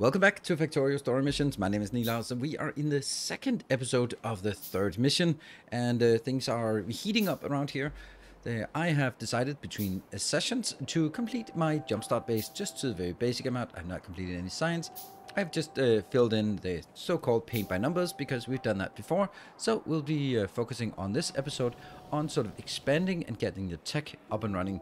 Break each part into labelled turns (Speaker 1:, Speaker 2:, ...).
Speaker 1: Welcome back to Factorio Story Missions. My name is Nilaus, and we are in the second episode of the third mission, and things are heating up around here. I have decided between sessions to complete my jumpstart base just to the very basic amount. I've not completed any science. I've just filled in the so-called paint by numbers because we've done that before. So we'll be focusing on this episode on sort of expanding and getting the tech up and running.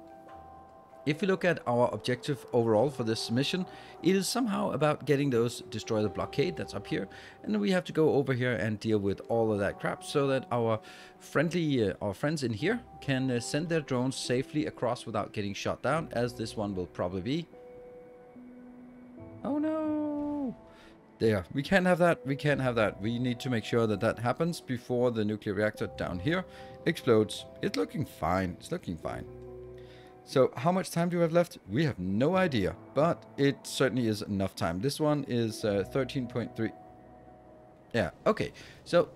Speaker 1: If we look at our objective overall for this mission, it is somehow about getting those destroy the blockade that's up here, and then we have to go over here and deal with all of that crap so that our friends in here can send their drones safely across without getting shot down, as this one will probably be. Oh no! There, we can't have that, we can't have that. We need to make sure that that happens before the nuclear reactor down here explodes. It's looking fine, it's looking fine. So how much time do we have left? We have no idea, but it certainly is enough time. This one is 13.3. Yeah, okay. So,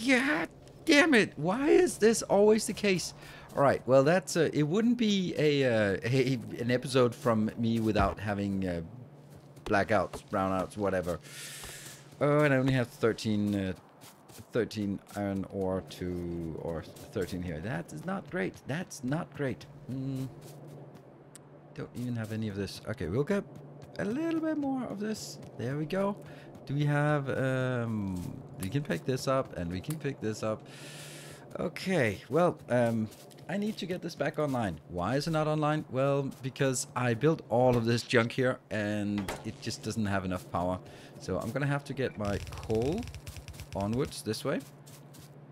Speaker 1: god damn it. Why is this always the case? All right, well, that's it wouldn't be an episode from me without having blackouts, brownouts, whatever. Oh, and I only have 13 iron ore or 13 here. That is not great. That's not great. Don't even have any of this. Okay, we'll get a little bit more of this. There we go. Do we have we can pick this up and we can pick this up. Okay, well, I need to get this back online. Why is it not online? Well, because I built all of this junk here and it just doesn't have enough power. So I'm gonna have to get my coal onwards this way,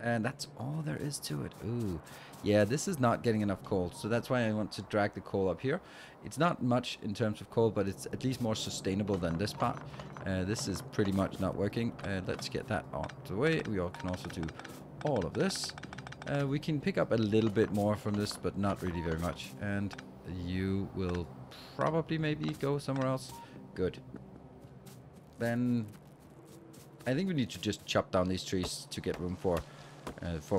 Speaker 1: and that's all there is to it. Ooh, yeah, this is not getting enough coal, so that's why I want to drag the coal up here. It's not much in terms of coal, but it's at least more sustainable than this part. This is pretty much not working. Let's get that out of the way. We can also do all of this. We can pick up a little bit more from this, but not really very much. And you will probably maybe go somewhere else. Good. Then I think we need to just chop down these trees to get room for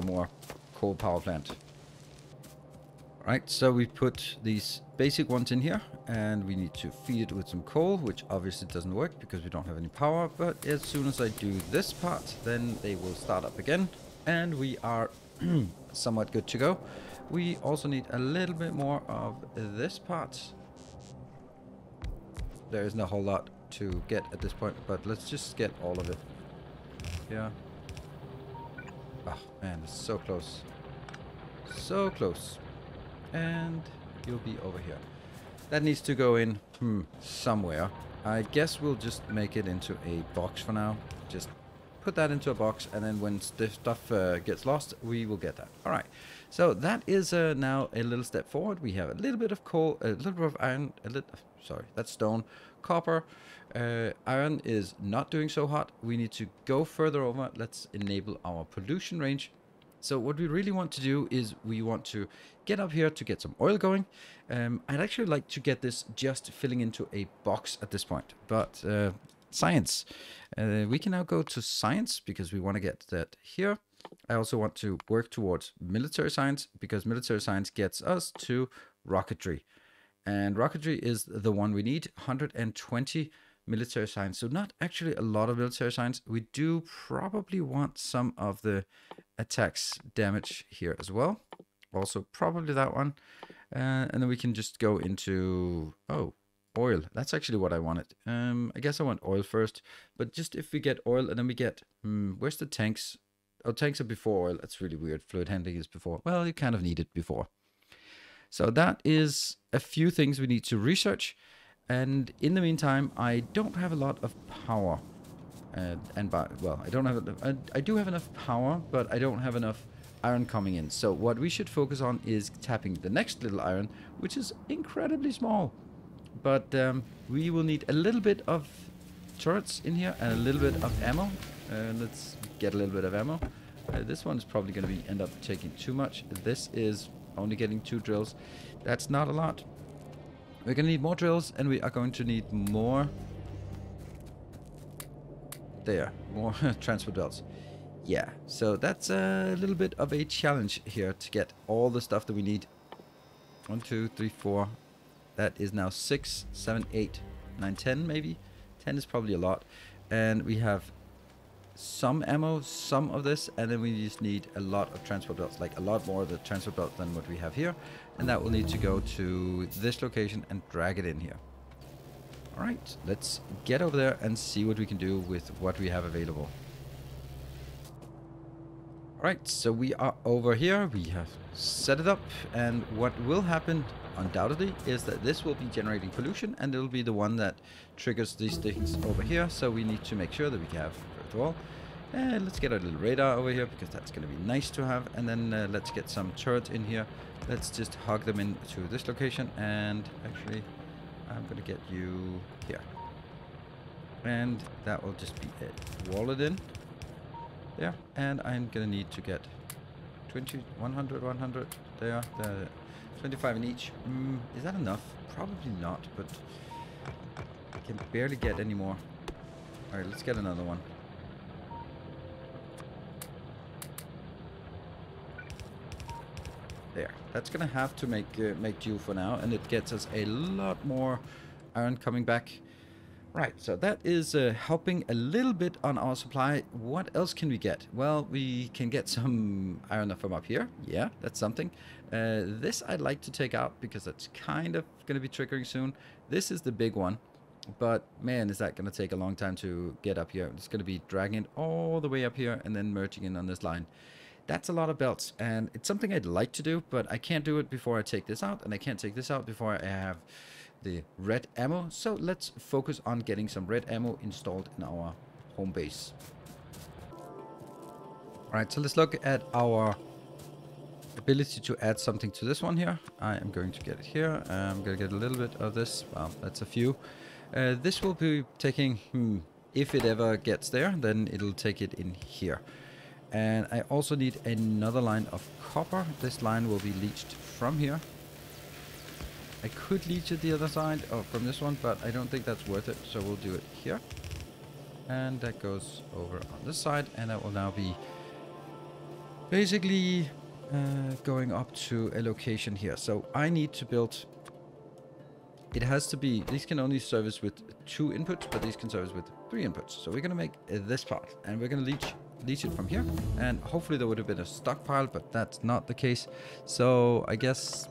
Speaker 1: more coal power plant. Alright, so we put these basic ones in here, and we need to feed it with some coal, which obviously doesn't work because we don't have any power. But as soon as I do this part, then they will start up again, and we are somewhat good to go. We also need a little bit more of this part. There isn't a whole lot to get at this point, but let's just get all of it. Yeah. Oh man, it's so close. So close. And you'll be over here. That needs to go in somewhere. I guess we'll just make it into a box for now. Just put that into a box, and then when stuff gets lost, we will get that. Alright, so that is now a little step forward. We have a little bit of coal, a little bit of iron, sorry, that's stone, copper. Iron is not doing so hot. We need to go further over. Let's enable our pollution range. So what we really want to do is we want to get up here to get some oil going. I'd actually like to get this just filling into a box at this point, but science. We can now go to science because we want to get that here. I also want to work towards military science because military science gets us to rocketry. And rocketry is the one we need, 120 military science. So not actually a lot of military science. We do probably want some of the attacks damage here as well. Also probably that one. And then we can just go into, oh, oil. That's actually what I wanted. I guess I want oil first. But just if we get oil and then we get, where's the tanks? Oh, tanks are before oil. That's really weird. Fluid handling is before. Well, you kind of need it before. So that is a few things we need to research. And in the meantime, I don't have a lot of power. Well, I do have enough power, but I don't have enough iron coming in. So what we should focus on is tapping the next little iron, which is incredibly small. But we will need a little bit of turrets in here and a little bit of ammo. Let's get a little bit of ammo. This one is probably going to end up taking too much. This is only getting 2 drills. That's not a lot. We're going to need more drills, and we are going to need more transport belts. Yeah, so that's a little bit of a challenge here to get all the stuff that we need. 1, 2, 3, 4. That is now 6, 7, 8. 9, 10 maybe. 10 is probably a lot. And we have some ammo, some of this, and then we just need a lot of transport belts, like a lot more of the transport belt than what we have here. And that will need to go to this location and drag it in here. Alright, let's get over there and see what we can do with what we have available. Alright, so we are over here, we have set it up, and what will happen undoubtedly is that this will be generating pollution, and it'll be the one that triggers these things over here. So we need to make sure that we have, first of all, let's get a little radar over here, because that's going to be nice to have. And then let's get some turrets in here. Let's just hug them into this location, and actually I'm going to get you here. And that will just be it. Wall it in. There. And I'm going to need to get 20, 100, 100. There. 25 in each. Is that enough? Probably not, but I can barely get any more. Alright, let's get another one. There. That's gonna have to make do for now, and it gets us a lot more iron coming back. Right, so that is helping a little bit on our supply. What else can we get? Well, we can get some iron from up here. Yeah, that's something. This I'd like to take out because that's kind of going to be triggering soon. This is the big one. But man, is that going to take a long time to get up here. It's going to be dragging it all the way up here and then merging in on this line. That's a lot of belts, and it's something I'd like to do, but I can't do it before I take this out, and I can't take this out before I have the red ammo. So let's focus on getting some red ammo installed in our home base. Alright, so let's look at our ability to add something to this one here. I am going to get it here. I'm going to get a little bit of this. Well, that's a few. This will be taking, if it ever gets there, then it'll take it in here. And I also need another line of copper. This line will be leached from here. I could leach it the other side from this one, but I don't think that's worth it. So we'll do it here. And that goes over on this side. And that will now be basically going up to a location here. So I need to build... It has to be... These can only service with 2 inputs, but these can service with 3 inputs. So we're going to make this part. And we're going to leach it from here. And hopefully there would have been a stockpile, but that's not the case. So I guess...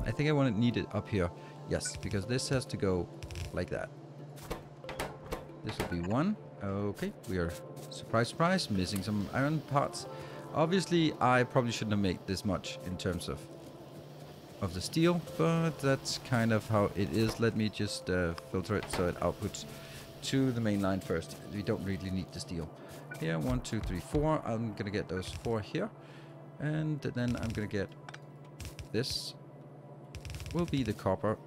Speaker 1: I think I want to need it up here. Yes, because this has to go like that. This will be 1. Okay, we are, surprise, surprise, missing some iron parts. Obviously, I probably shouldn't have made this much in terms of the steel, but that's kind of how it is. Let me just filter it so it outputs to the main line first. We don't really need the steel. Here, 1, 2, 3, 4. I'm going to get those 4 here. And then I'm going to get this. Will be the copper.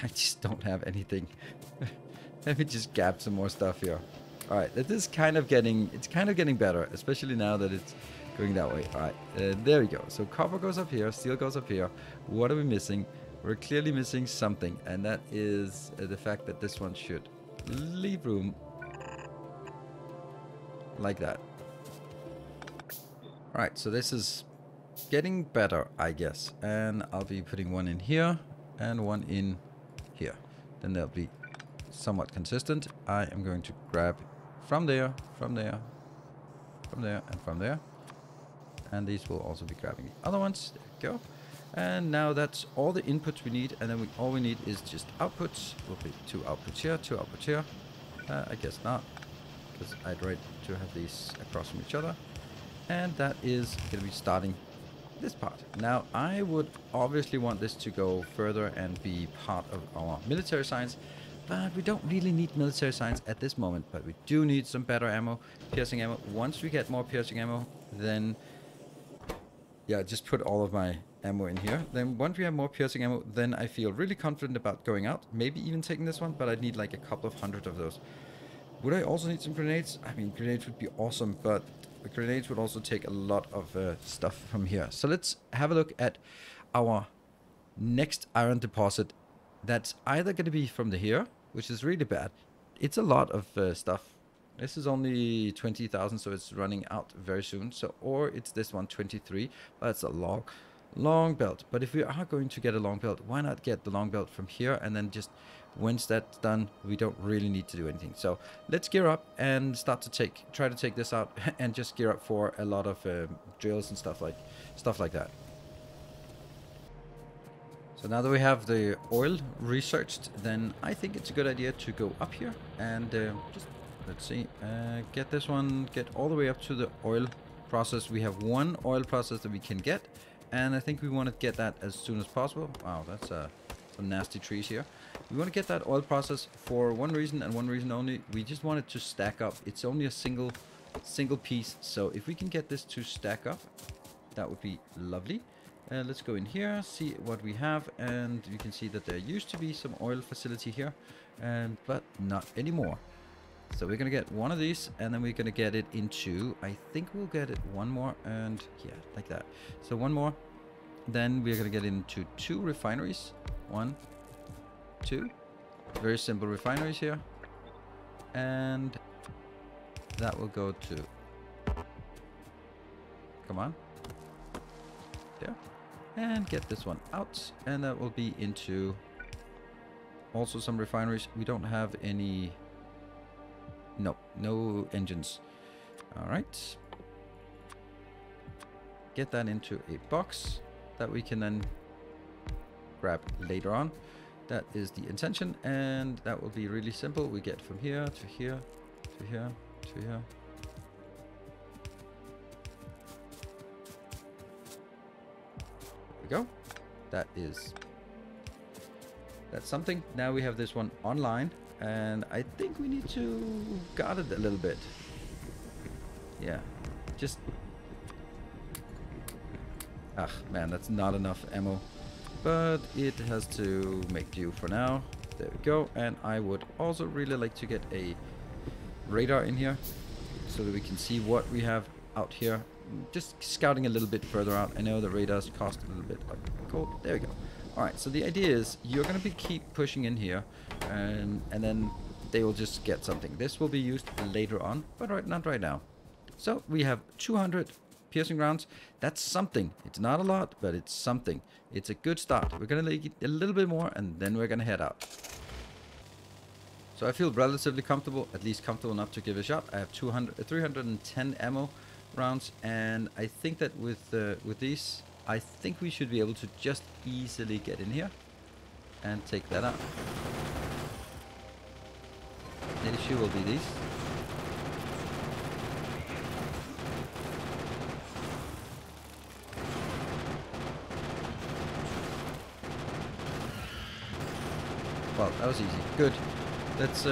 Speaker 1: I just don't have anything. Let me just gap some more stuff here. All right, that is kind of getting, it's kind of getting better, especially now that it's going that way. All right, there we go. So copper goes up here, steel goes up here. What are we missing? We're clearly missing something, and that is the fact that this one should leave room like that. All right, so this is getting better, I guess. And I'll be putting 1 in here and 1 in here. Then they'll be somewhat consistent. I am going to grab from there, from there, from there, and from there. And these will also be grabbing the other ones. There we go. And now that's all the inputs we need. And then all we need is just outputs. Will be 2 outputs here, 2 outputs here. I guess not, because I'd like to have these across from each other. And that is going to be starting this part. Now, I would obviously want this to go further and be part of our military science, but we don't really need military science at this moment. But we do need some better ammo, piercing ammo. Once we get more piercing ammo, then yeah, just put all of my ammo in here. Then once we have more piercing ammo, then I feel really confident about going out, maybe even taking this one, but I'd need like a couple of 100 of those. Would I also need some grenades? I mean, grenades would be awesome, but the grenades would also take a lot of stuff from here. So let's have a look at our next iron deposit. That's either going to be from the here, which is really bad. It's a lot of stuff. This is only 20,000, so it's running out very soon. So, or it's this one, 23. That's a lot. Long belt. But if we are going to get a long belt, why not get the long belt from here, and then just once that's done, we don't really need to do anything. So let's gear up and start to try to take this out and just gear up for a lot of drills and stuff like that. So now that we have the oil researched, then I think it's a good idea to go up here and just, let's see, get this one, get all the way up to the oil process. We have one oil process that we can get, and I think we want to get that as soon as possible. Wow, that's some nasty trees here. We want to get that oil process for one reason and one reason only. We just want it to stack up. It's only a single piece, so if we can get this to stack up, that would be lovely. Let's go in here, see what we have, and you can see that there used to be some oil facility here, but not anymore. So we're gonna get one of these, and then we're gonna get it into, I think we'll get it one more, and yeah, like that. So one more, then we're gonna get into 2 refineries. 1, 2, very simple refineries here, and that will go to, come on, there. And get this one out, and that will be into also some refineries. We don't have any, no engines. All right, get that into a box that we can then grab later on. That is the intention, and that will be really simple. We get from here to here to here to here. Go. That's something. Now we have this one online, and I think we need to guard it a little bit. Yeah, just man, that's not enough ammo, but it has to make do for now. There we go. And I would also really like to get a radar in here so that we can see what we have out here. Just scouting a little bit further out. I know the radars cost a little bit of gold. There we go. Alright, so the idea is you're going to keep pushing in here, and then they will just get something. This will be used later on, but not right now. So we have 200 piercing rounds. That's something. It's not a lot, but it's something. It's a good start. We're going to make it a little bit more, and then we're going to head out. So I feel relatively comfortable, at least comfortable enough to give it a shot. I have 310 ammo rounds, and I think that with these, I think we should be able to just easily get in here and take that out. The issue will be these. Well, that was easy. Good. Let's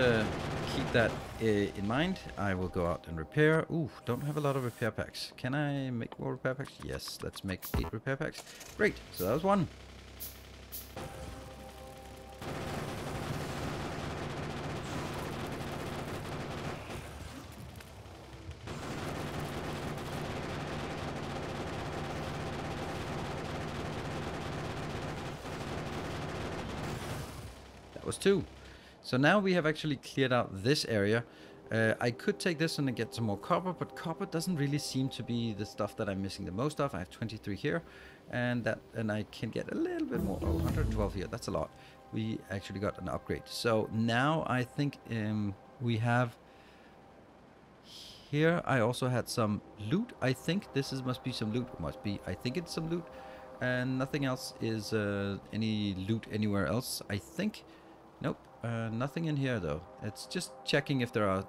Speaker 1: keep that in mind. I will go out and repair. Ooh, don't have a lot of repair packs. Can I make more repair packs? Yes, let's make 8 repair packs. Great, so that was 1. That was 2. So now we have actually cleared out this area. I could take this and get some more copper, but copper doesn't really seem to be the stuff that I'm missing the most of. I have 23 here, and I can get a little bit more. Oh, 112 here. That's a lot. We actually got an upgrade. So now I think we have here. I also had some loot. I think this must be some loot. Must be. I think it's some loot, and nothing else is any loot anywhere else. I think. Nope. Nothing in here though. It's just checking if there are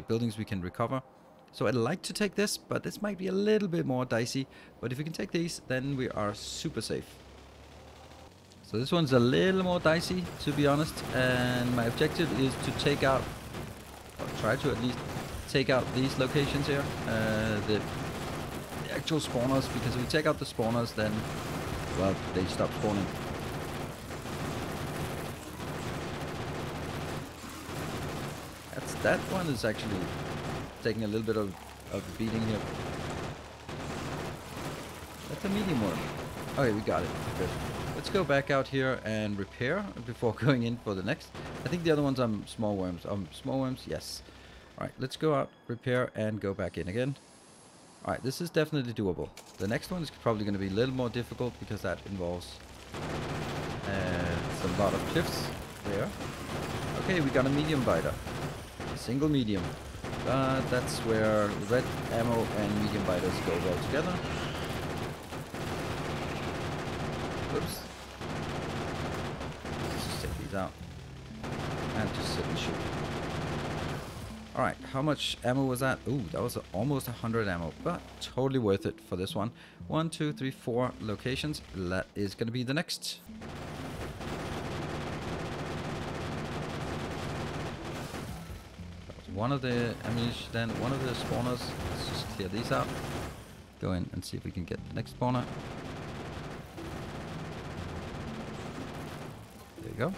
Speaker 1: buildings we can recover. So I'd like to take this, but this might be a little bit more dicey. But if we can take these, then we are super safe. So this one's a little more dicey, to be honest. And my objective is to take out, or try to at least take out these locations here. The actual spawners, because if we take out the spawners, then, well, they stop spawning. That one is actually taking a little bit of a beating here. That's a medium one. Okay, we got it. Good. Let's go back out here and repair before going in for the next. I think the other ones are small worms. Small worms, yes. Alright, let's go out, repair, and go back in again. Alright, this is definitely doable. The next one is probably going to be a little more difficult because that involves a lot of cliffs there. Okay, we got a medium biter. A single medium. But that's where red ammo and medium biters go well together. Whoops. Let's just take these out. And just sit and shoot. Alright, how much ammo was that? Ooh, that was almost 100 ammo, but totally worth it for this one. 1, 2, 3, 4 locations. That is going to be the next. That was one of the ammunition, then one of the spawners. Let's just clear these out. Go in and see if we can get the next spawner. There you go.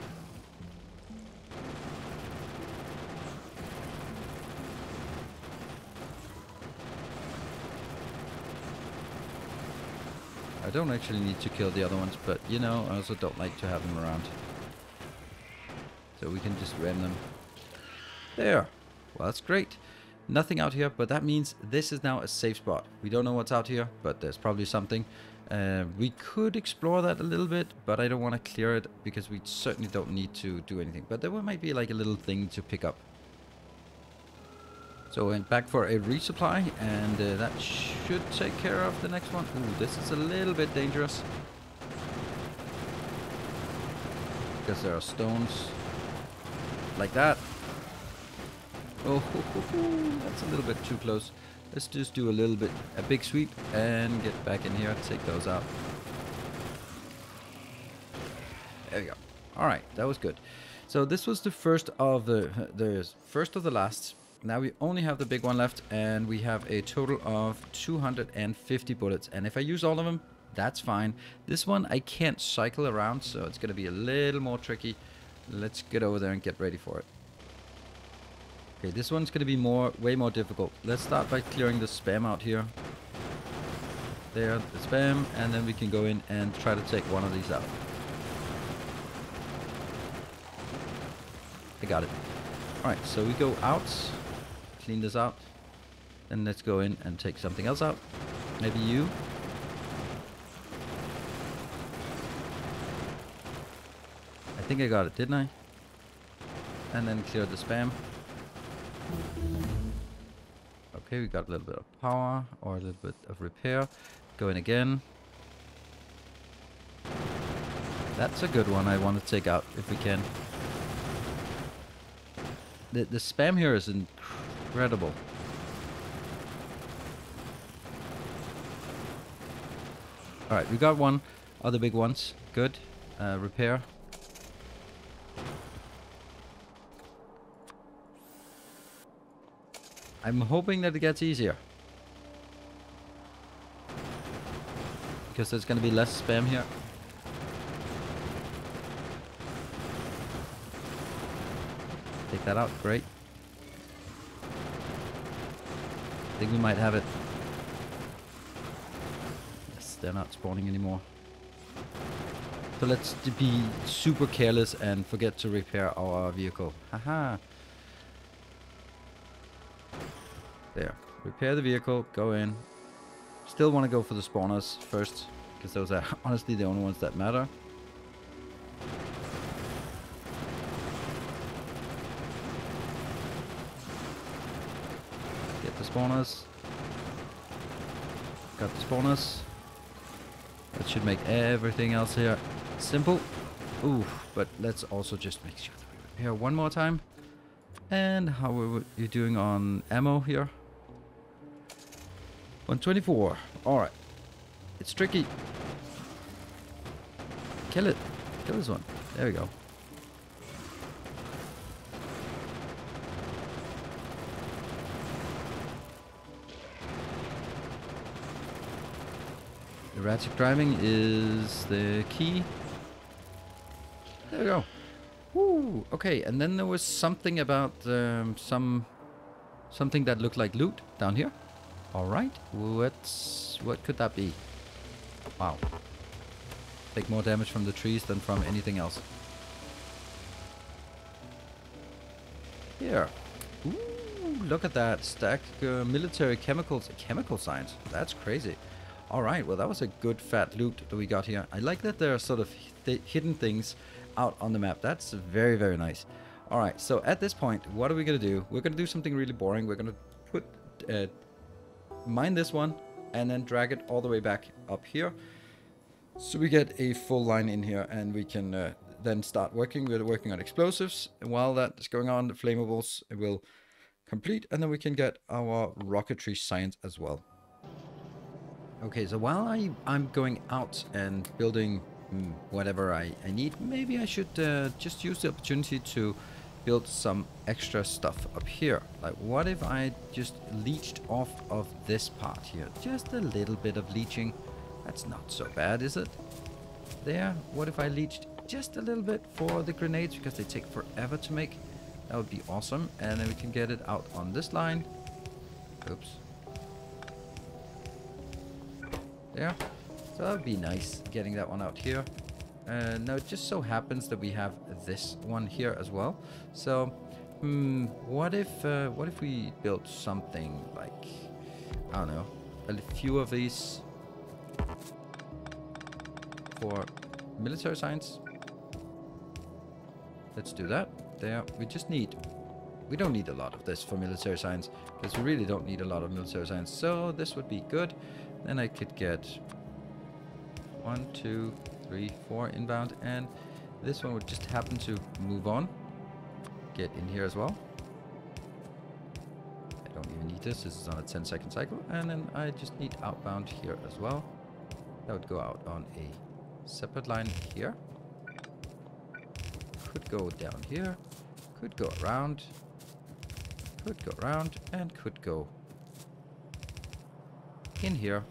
Speaker 1: I don't actually need to kill the other ones, but you know, I also don't like to have them around. So we can just ram them. There. Well, that's great. Nothing out here, but that means this is now a safe spot. We don't know what's out here, but there's probably something. We could explore that a little bit, but I don't want to clear it because we certainly don't need to do anything. But there might be like a little thing to pick up. So we're back for a resupply, and that should take care of the next one. Ooh, this is a little bit dangerous. Because there are stones like that. Oh, that's a little bit too close. Let's just do a big sweep and get back in here, take those out. There we go. All right, that was good. So this was the first of the last. Now we only have the big one left, and we have a total of 250 bullets. And if I use all of them, that's fine. This one I can't cycle around, so it's going to be a little more tricky. Let's get over there and get ready for it. Okay, this one's going to be way more difficult. Let's start by clearing the spam out here. There, the spam, and then we can go in and try to take one of these out. I got it. Alright, so we go out. Clean this out. Then let's go in and take something else out. Maybe you. I think I got it, didn't I? And then clear the spam. Okay, we got a little bit of power or a little bit of repair. Go in again. That's a good one I want to take out if we can. The spam here is incredible. Alright, we got one of the big ones. Good. Repair. I'm hoping that it gets easier. Because there's going to be less spam here. Take that out. Great. I think we might have it. Yes, they're not spawning anymore. So let's be super careless and forget to repair our vehicle. Haha. There. Repair the vehicle. Go in. Still want to go for the spawners first, because those are honestly the only ones that matter. Get the spawners. Got the spawners. That should make everything else here simple. Ooh, but let's also just make sure that we repair one more time. And how are you doing on ammo here? 124. Alright. It's tricky. Kill it. Kill this one. There we go. Erratic driving is the key. There we go. Woo. Okay, and then there was something about something that looked like loot down here. All right, what could that be? Wow. Take more damage from the trees than from anything else. Here. Ooh, look at that. Stack military chemicals. Chemical science. That's crazy. Alright, well that was a good fat loot that we got here. I like that there are sort of hidden things out on the map. That's very, very nice. Alright, so at this point, what are we going to do? We're going to do something really boring. We're going to put mine this one and then drag it all the way back up here. So we get a full line in here and we can then start working. We're working on explosives. And while that is going on, the flammables will complete and then we can get our rocketry science as well. Okay, so while I'm going out and building whatever I need, maybe I should just use the opportunity to build some extra stuff up here. Like, what if I just leached off of this part here? Just a little bit of leaching. That's not so bad, is it? There. What if I leached just a little bit for the grenades, because they take forever to make? That would be awesome. And then we can get it out on this line. Oops. There. So that would be nice, getting that one out here. Now it just so happens that we have this one here as well. So, what if we built something like, I don't know, a few of these for military science? Let's do that. There. We don't need a lot of this for military science, because we really don't need a lot of military science. So this would be good. Then I could get 1, 2, 3, 4 inbound, and this one would just happen to move on. Get in here as well. I don't even need this. This is on a 10-second cycle. And then I just need outbound here as well. That would go out on a separate line here. Could go down here. Could go around. Could go around. And could go in here.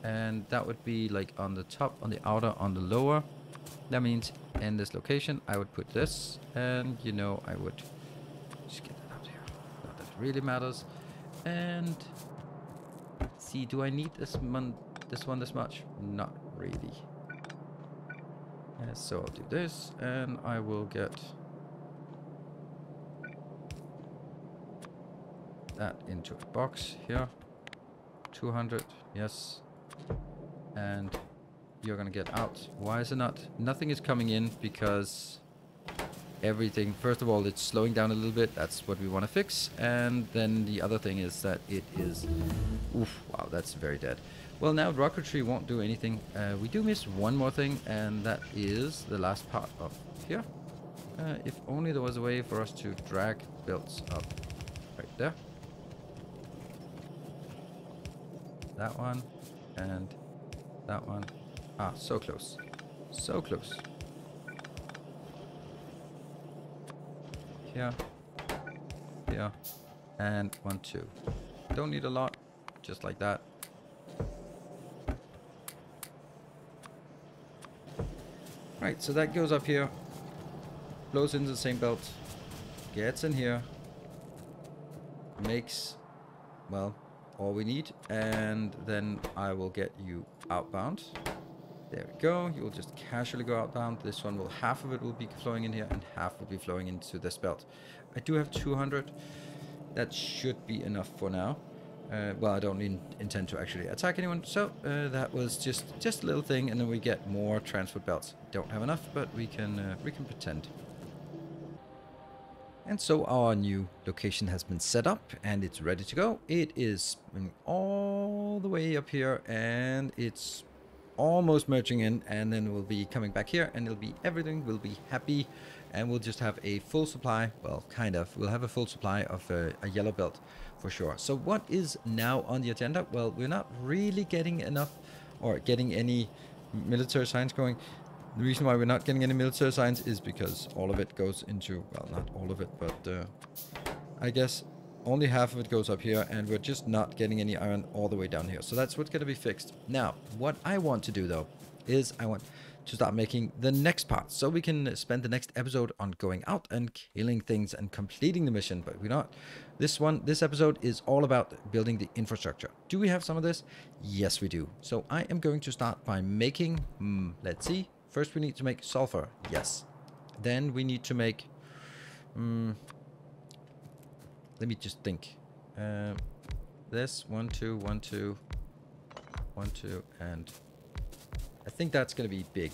Speaker 1: And that would be like on the top, on the outer, on the lower. That means in this location I would put this, and you know, I would just get that out here. Not that it really matters. And see, do I need this one this much? Not really. So I'll do this, and I will get that into a box here. 200, yes. And you're gonna get out. Why is it not? Nothing is coming in because everything, first of all, it's slowing down a little bit. That's what we want to fix. And then the other thing is that it is, oof, wow, that's very dead. Well, now rocketry won't do anything. We do miss one more thing, and that is the last part of here. If only there was a way for us to drag builds up right there. That one and that one. Ah, so close. So close. Here. Here. And 1, 2. Don't need a lot. Just like that. Right, so that goes up here. Blows into the same belt. Gets in here. Makes, well, all we need, and then I will get you outbound. There we go. You will just casually go outbound. This one will, half of it will be flowing in here and half will be flowing into this belt. I do have 200. That should be enough for now. Well, I don't intend to actually attack anyone, so that was just a little thing, and then we get more transport belts. Don't have enough, but we can pretend. And so our new location has been set up and it's ready to go. It is all the way up here and it's almost merging in, and then we'll be coming back here and it'll be, everything will be happy, and we'll just have a full supply. Well, kind of. We'll have a full supply of a yellow belt for sure. So what is now on the agenda? Well, we're not really getting enough or getting any military science going. The reason why we're not getting any military science is because all of it goes into, well, not all of it, but I guess only half of it goes up here, and we're just not getting any iron all the way down here. So that's what's going to be fixed. Now, what I want to do, though, is I want to start making the next part, so we can spend the next episode on going out and killing things and completing the mission. But we're not. This episode is all about building the infrastructure. Do we have some of this? Yes, we do. So I am going to start by making, let's see. First, we need to make sulfur. Yes. Then we need to make Let me just think. This 1, 2, 1, 2, 1, 2, and I think that's gonna be big.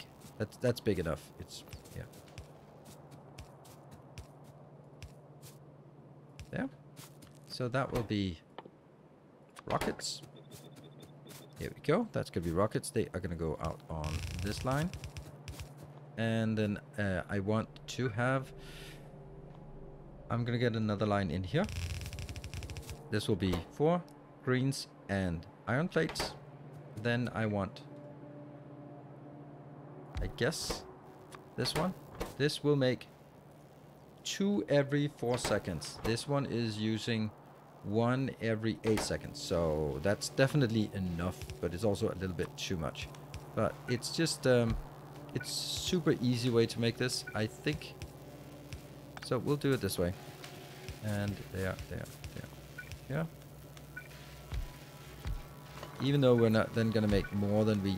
Speaker 1: That's big enough. It's yeah. There. So that will be rockets. Here we go. That's gonna be rockets. They are gonna go out on this line. And then I want to have... I'm gonna get another line in here. This will be 4 greens and iron plates. Then I want... I guess this one. This will make 2 every 4 seconds. This one is using 1 every 8 seconds. So that's definitely enough, but it's also a little bit too much. But it's just... it's super easy way to make this, I think. So we'll do it this way. And there. Yeah. Even though we're not then gonna make more than we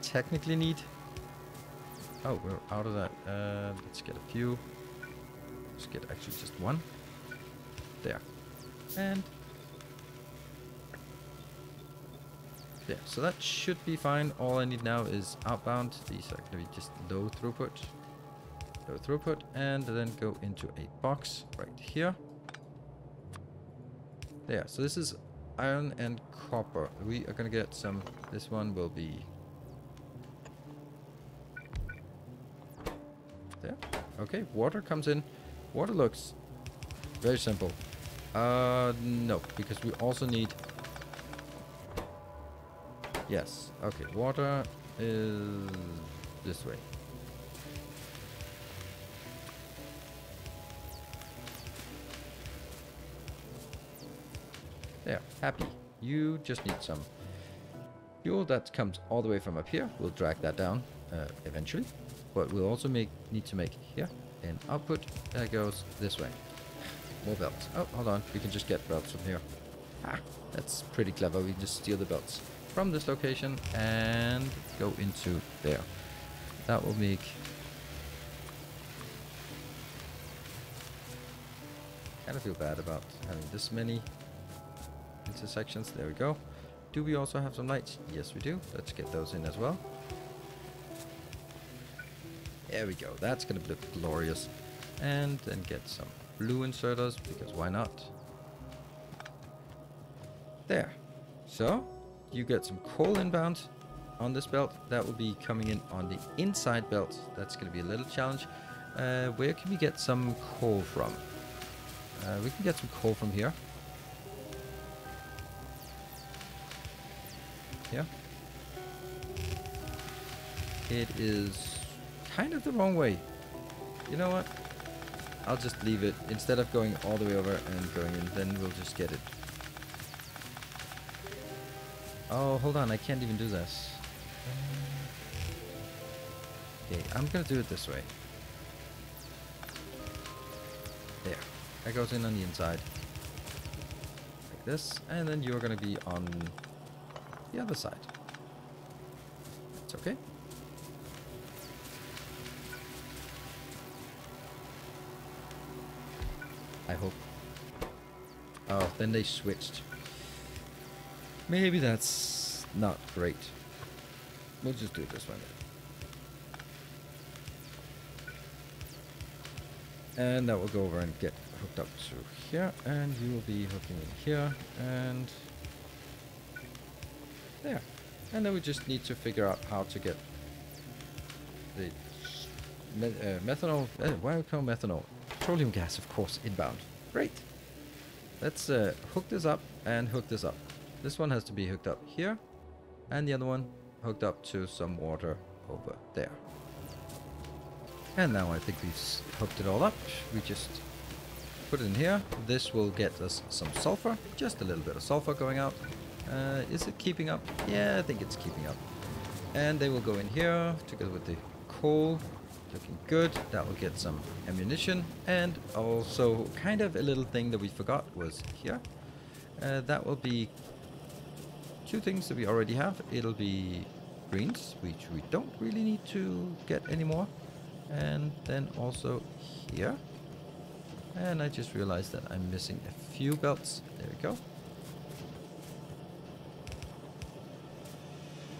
Speaker 1: technically need. Oh, we're out of that. Let's get a few. Let's get actually just 1. There. And there. So that should be fine. All I need now is outbound. These are going to be just low throughput. Low throughput. And then go into a box right here. There. So this is iron and copper. We are going to get some... This one will be... There. Okay. Water comes in. Water looks very simple. No. Because we also need... Yes. Okay. Water is this way. There. Happy. You just need some fuel that comes all the way from up here. We'll drag that down eventually. But we'll also need to make here an output that goes this way. More belts. Oh, hold on. We can just get belts from here. Ah, that's pretty clever. We can just steal the belts from this location and go into there. That will make... kind of feel bad about having this many intersections. There we go. Do we also have some lights? Yes, we do. Let's get those in as well. There we go. That's going to look glorious. And then get some blue inserters, because why not? There. So, you get some coal inbound on this belt. That will be coming in on the inside belt. That's going to be a little challenge. Where can we get some coal from? We can get some coal from here. Yeah. It is kind of the wrong way. You know what? I'll just leave it. Instead of going all the way over and going in, then we'll just get it. Oh, hold on. I can't even do this. Okay, I'm going to do it this way. There. That goes in on the inside. Like this. And then you're going to be on the other side. It's okay. I hope. Oh, then they switched. Maybe that's not great. We'll just do it this way. And that will go over and get hooked up to here. And you will be hooking in here. And there. And then we just need to figure out how to get the methanol. Why do we call methanol? Petroleum gas, of course, inbound. Great. Let's hook this up and hook this up. This one has to be hooked up here, and the other one hooked up to some water over there. And now I think we've hooked it all up. We just put it in here. This will get us some sulfur, just a little bit of sulfur going out. Is it keeping up? Yeah, I think it's keeping up. And they will go in here together with the coal. Looking good. That will get some ammunition, and also kind of a little thing that we forgot was here. That will be 2 things that we already have. It'll be greens, which we don't really need to get anymore. And then also here. And I just realized that I'm missing a few belts. There we go.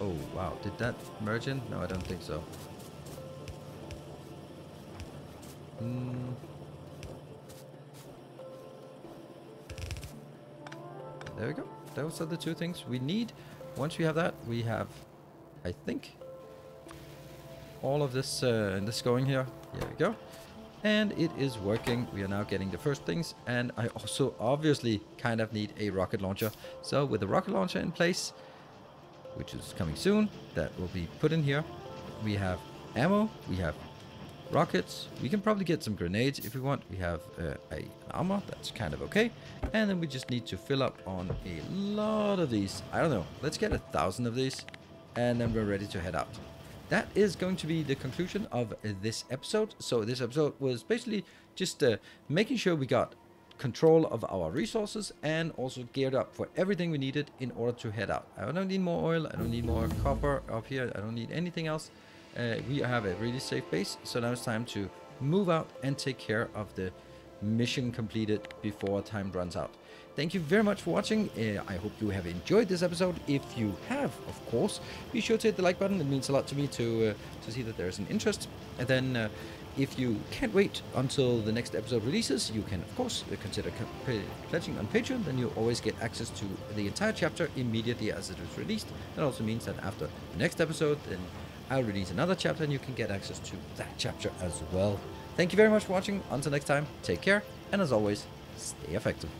Speaker 1: Oh, wow. Did that merge in? No, I don't think so. There we go. Those are the two things we need. Once we have that, we have, I think, all of this this going here. There we go. And it is working. We are now getting the first things. And I also obviously kind of need a rocket launcher. So with the rocket launcher in place, which is coming soon, that will be put in here. We have ammo. We have rockets. We can probably get some grenades if we want. We have an armor. That's kind of okay. And then we just need to fill up on a lot of these. I don't know. Let's get 1,000 of these. And then we're ready to head out. That is going to be the conclusion of this episode. So this episode was basically just making sure we got control of our resources and also geared up for everything we needed in order to head out. I don't need more oil. I don't need more copper up here. I don't need anything else. We have a really safe base. So now it's time to move out and take care of the mission completed before time runs out. Thank you very much for watching. I hope you have enjoyed this episode. If you have, of course, be sure to hit the like button. It means a lot to me to see that there's an interest. And then if you can't wait until the next episode releases, you can, of course, consider pledging on Patreon. Then you always get access to the entire chapter immediately as it is released. That also means that after the next episode, then I'll release another chapter and you can get access to that chapter as well. Thank you very much for watching. Until next time, take care. And as always, stay effective.